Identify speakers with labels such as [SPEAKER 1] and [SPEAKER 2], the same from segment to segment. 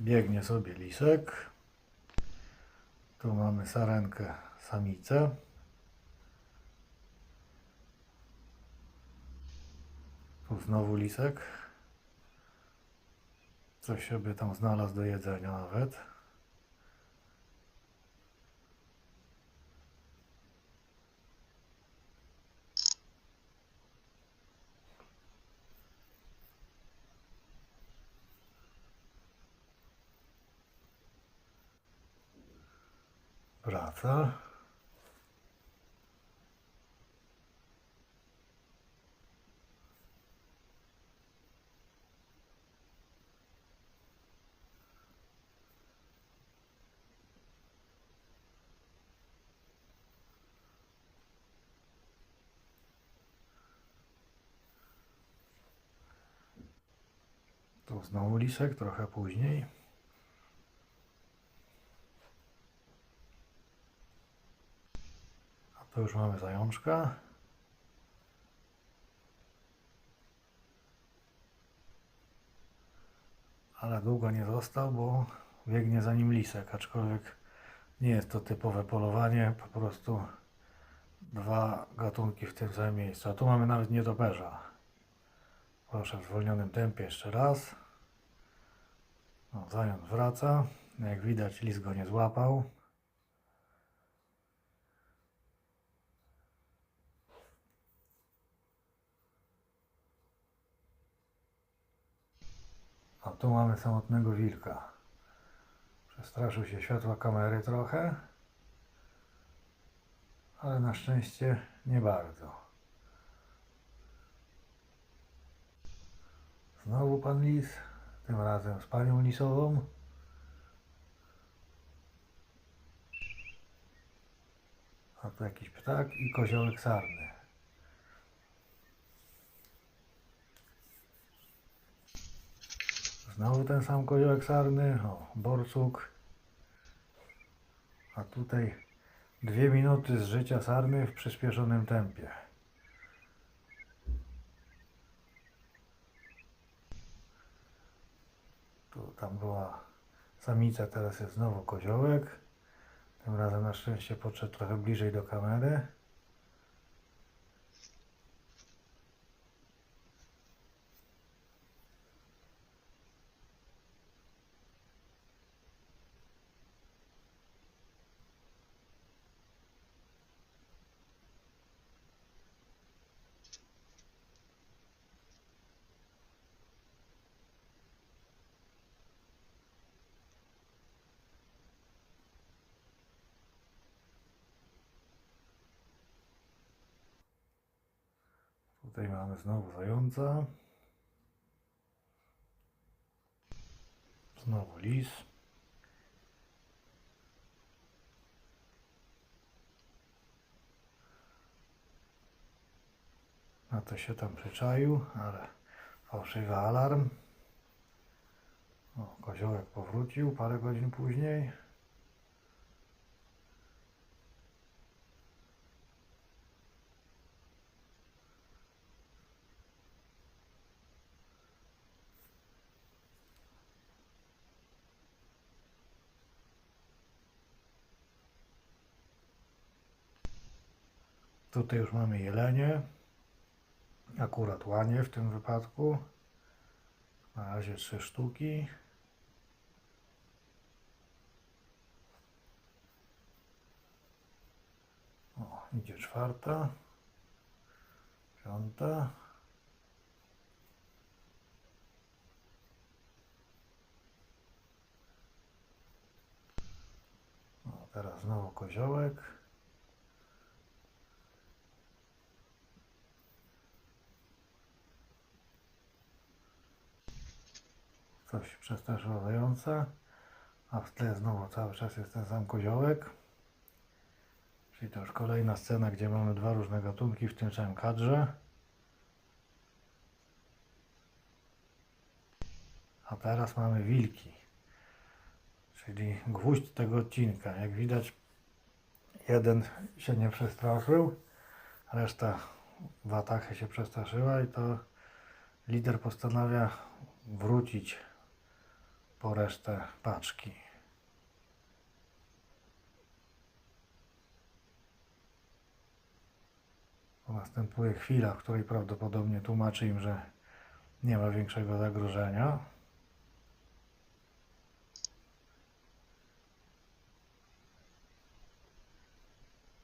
[SPEAKER 1] Biegnie sobie lisek. Tu mamy sarenkę, samicę. Tu znowu lisek. Coś sobie tam znalazł do jedzenia nawet. Wraca. Tu znowu lisek, trochę później. A tu już mamy zajączka. Ale długo nie został, bo biegnie za nim lisek, aczkolwiek nie jest to typowe polowanie, po prostu dwa gatunki w tym samym miejscu. A tu mamy nawet nietoperza. Proszę w zwolnionym tempie jeszcze raz. No, zając wraca. Jak widać, lis go nie złapał. A tu mamy samotnego wilka. Przestraszył się światła kamery trochę, ale na szczęście nie bardzo. Znowu pan lis, tym razem z panią lisową. A tu jakiś ptak i koziołek sarny. Znowu ten sam koziołek sarny, o, borsuk. A tutaj 2 minuty z życia sarny w przyspieszonym tempie. Tu tam była samica, teraz jest znowu koziołek. Tym razem na szczęście podszedł trochę bliżej do kamery. Tutaj mamy znowu zająca. Znowu lis. Na to się tam przyczaił, ale fałszywy alarm. O, koziołek powrócił parę godzin później. Tutaj już mamy jelenie. Akurat łanie w tym wypadku. Na razie 3 sztuki. O, idzie 4. 5. O, teraz znowu koziołek. Coś przestraszyło zająca, a w tle znowu cały czas jest ten sam koziołek. Czyli to już kolejna scena, gdzie mamy 2 różne gatunki w tym samym kadrze. A teraz mamy wilki, czyli gwóźdź tego odcinka. Jak widać, jeden się nie przestraszył, reszta watachy się przestraszyła i to lider postanawia wrócić po resztę paczki. Następuje chwila, w której prawdopodobnie tłumaczy im, że nie ma większego zagrożenia.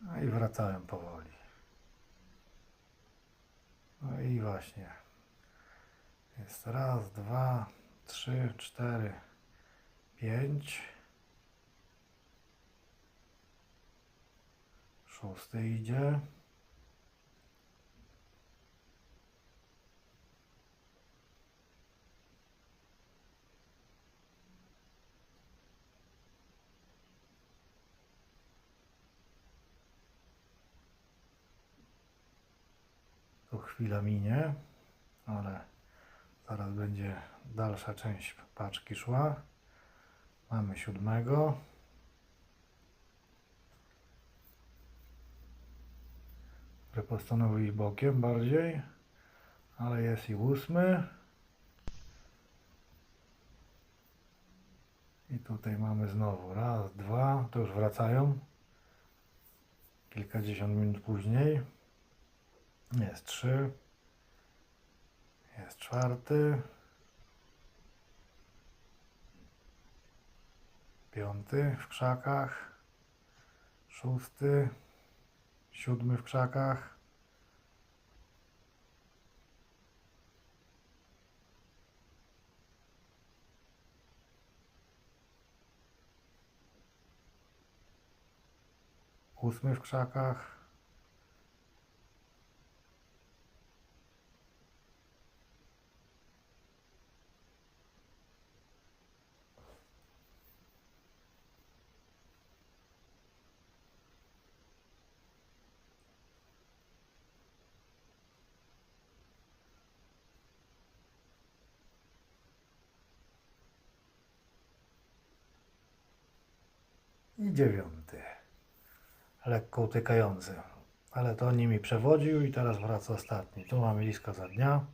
[SPEAKER 1] No i wracałem powoli. No i właśnie. Jest raz, dwa, trzy, cztery, pięć. Szósty idzie. Tu chwila minie, ale zaraz będzie dalsza część paczki szła. Mamy siódmego. Który postanowił iść bokiem bardziej, ale jest i ósmy. I tutaj mamy znowu raz, dwa, to już wracają. Kilkadziesiąt minut później. Jest trzy. Jest czwarty. Piąty w krzakach. Szósty. Siódmy w krzakach. Ósmy w krzakach. I dziewiąty. Lekko utykający. Ale to nimi przewodził i teraz wraca ostatni. Tu mamy liska za dnia.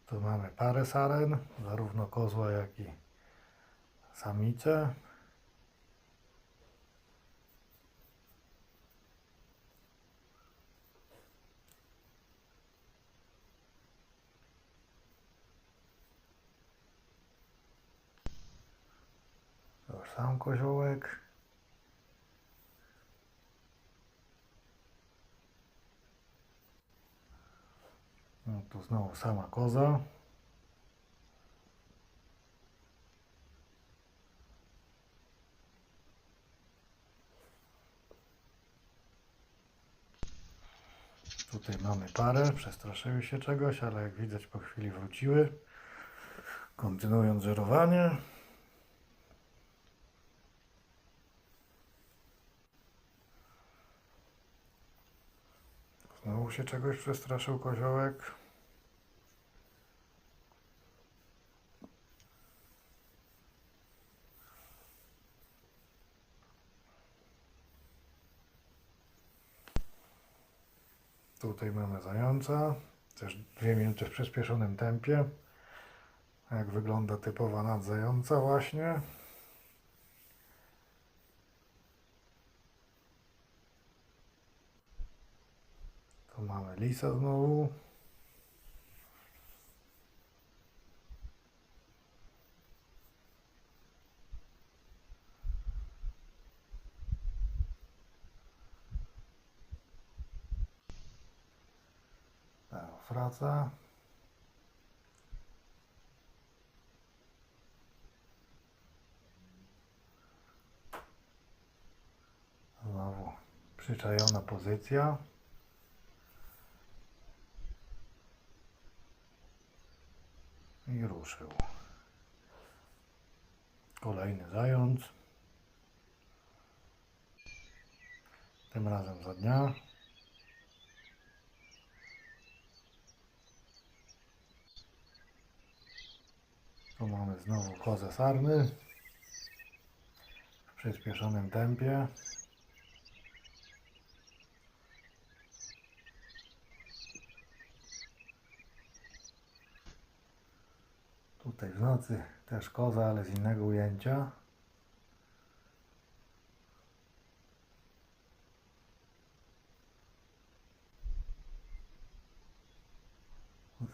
[SPEAKER 1] Tu mamy parę saren, zarówno kozła, jak i samice. To już sam koziołek. No, tu znowu sama koza. Tutaj mamy parę, przestraszyły się czegoś, ale jak widać po chwili wróciły, kontynuując żerowanie. Znowu się czegoś przestraszył koziołek. Tutaj mamy zająca, też 2 minuty w przyspieszonym tempie. Jak wygląda typowa noc zająca właśnie. Tu mamy lisa znowu. Teraz wraca. Znowu przyczajona pozycja. I ruszył. Kolejny zając. Tym razem za dnia. Tu mamy znowu kozę sarny. W przyspieszonym tempie. Tutaj w nocy też koza, ale z innego ujęcia.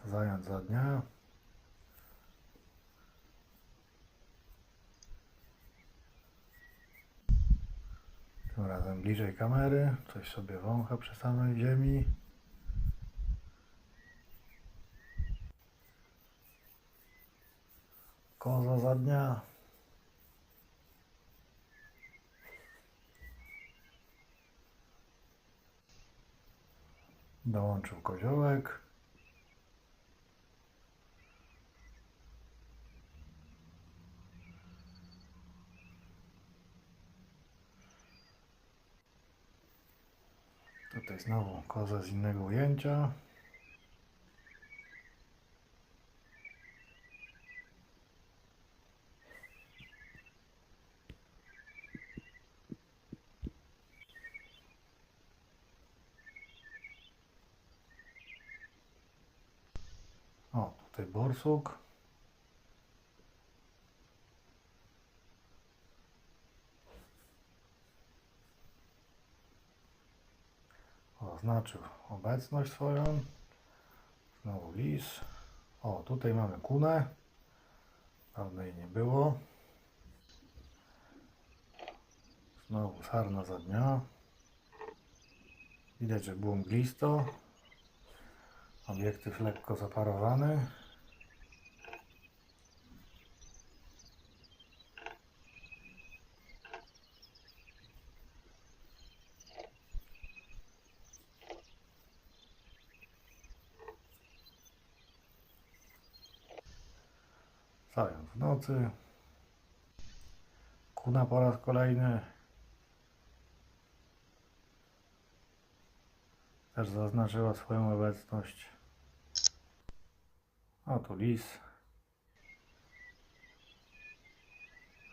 [SPEAKER 1] Zając za dnia. Tym razem bliżej kamery. Coś sobie wącha przy samej ziemi. Koza za dnia. Dołączył koziołek. Tutaj znowu koza z innego ujęcia. O, tutaj borsuk. Oznaczył obecność swoją. Znowu lis. O, tutaj mamy kunę. Dawno jej nie było. Znowu sarna za dnia. Widać, że było mglisto. Obiektyw lekko zaparowany. Zając w nocy. Kuna po raz kolejny. Też zaznaczyła swoją obecność. A tu lis.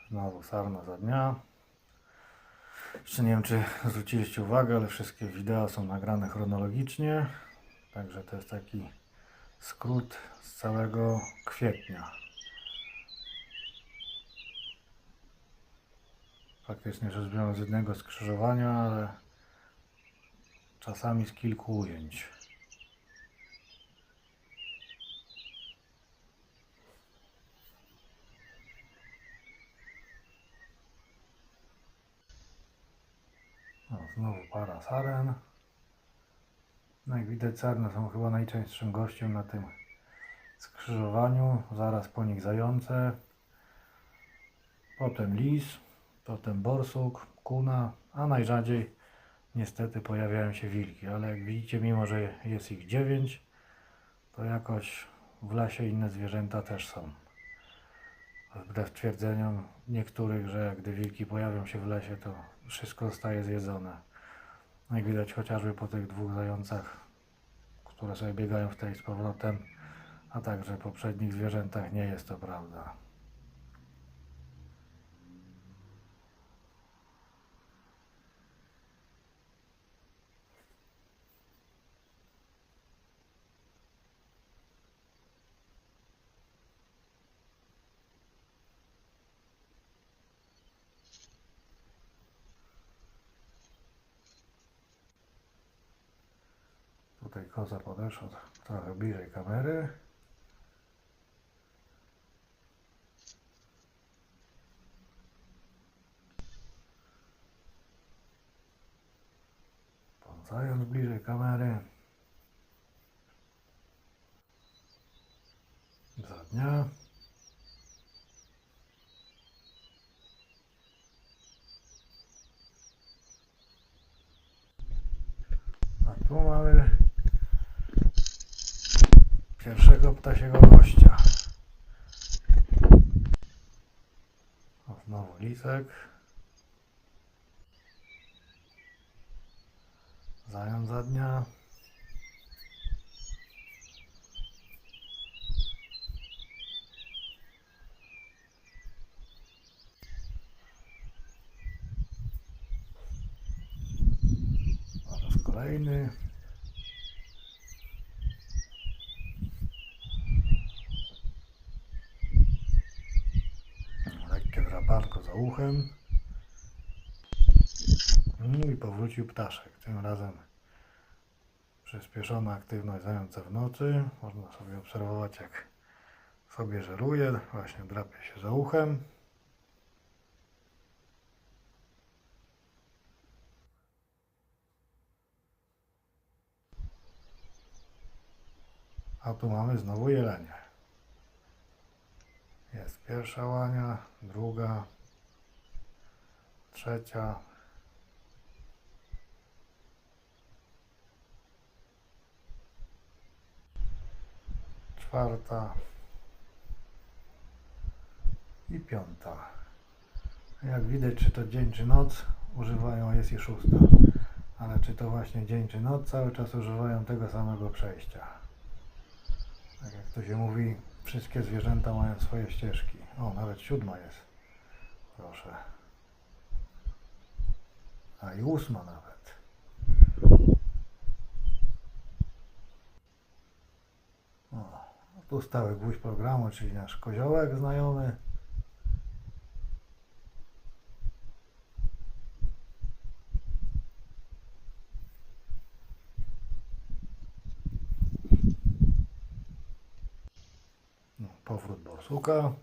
[SPEAKER 1] Znowu sarna za dnia. Jeszcze nie wiem, czy zwróciliście uwagę, ale wszystkie wideo są nagrane chronologicznie. Także to jest taki skrót z całego kwietnia. Faktycznie rzecz biorąc z jednego skrzyżowania, ale czasami z kilku ujęć. O, znowu para saren. No jak widać, sarny są chyba najczęstszym gościem na tym skrzyżowaniu. Zaraz po nich zające. Potem lis. Potem borsuk, kuna, a najrzadziej niestety pojawiają się wilki, ale jak widzicie, mimo że jest ich 9, to jakoś w lesie inne zwierzęta też są. Wbrew twierdzeniom niektórych, że gdy wilki pojawią się w lesie, to wszystko zostaje zjedzone. Jak widać chociażby po tych dwóch zającach, które sobie biegają w tej z powrotem, a także poprzednich zwierzętach nie jest to prawda. Tutaj koza podeszła trochę bliżej kamery. Pan zając bliżej kamery. Za dnia. A tu mamy pierwszego ptasiego gościa. O, znowu lisek. Zając za dnia. Oraz kolejny. uchem. I powrócił ptaszek. Tym razem przyspieszona aktywność zająca w nocy. Można sobie obserwować, jak sobie żeruje. Właśnie drapie się za uchem. A tu mamy znowu jelenie. Jest pierwsza łania, druga, trzecia. Czwarta i piąta. Jak widać, czy to dzień, czy noc, używają, jest i szósta. Ale czy to właśnie dzień, czy noc, cały czas używają tego samego przejścia. Tak jak to się mówi, wszystkie zwierzęta mają swoje ścieżki. O, nawet siódma jest. Proszę. A i ósma nawet. O, tu stały gwóźdź programu, czyli nasz koziołek znajomy. No, powrót borsuka.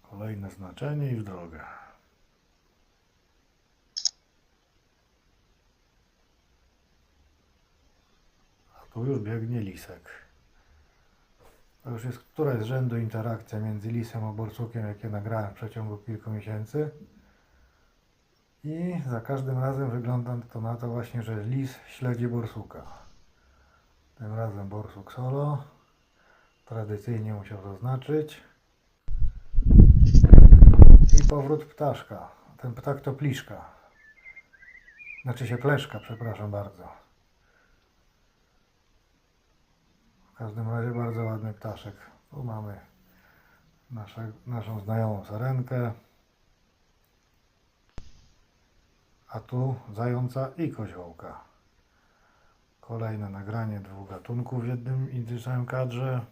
[SPEAKER 1] Kolejne znaczenie i w drogę. A tu już biegnie lisek. To już jest któraś z rzędu interakcja między lisem a borsukiem, jakie nagrałem w przeciągu kilku miesięcy. I za każdym razem wygląda to na to właśnie, że lis śledzi borsuka. Tym razem borsuk solo. Tradycyjnie musiał zaznaczyć. I powrót ptaszka. Ten ptak to pliszka. Znaczy się pleszka, przepraszam bardzo. W każdym razie bardzo ładny ptaszek. Tu mamy naszą znajomą sarenkę. A tu zająca i koziołka. Kolejne nagranie dwóch gatunków w jednym i tym samym kadrze.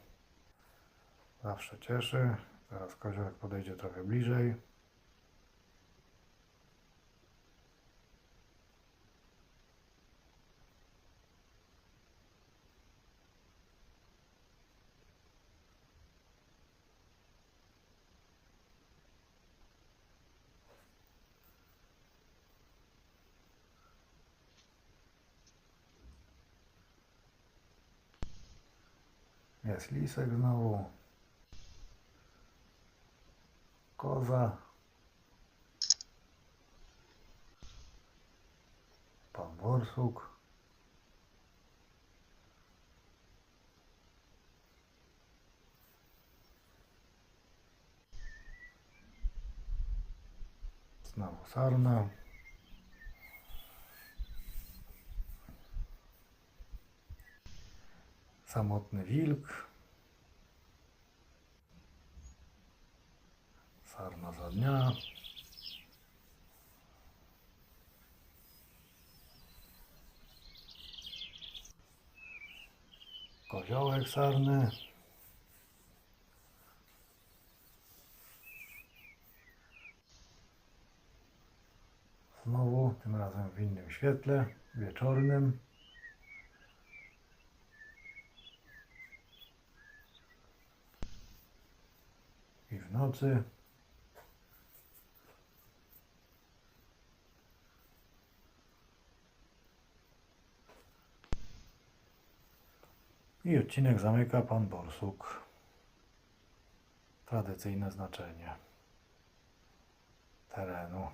[SPEAKER 1] Zawsze cieszy. Teraz koziołek podejdzie trochę bliżej. Jest lisek znowu. Koza. Pan borsuk. Znowu sarna. Samotny wilk. Sarna za dnia. Koziołek sarny. Znowu, tym razem w innym świetle, wieczornym. I w nocy. I odcinek zamyka pan borsuk. Tradycyjne znaczenie terenu.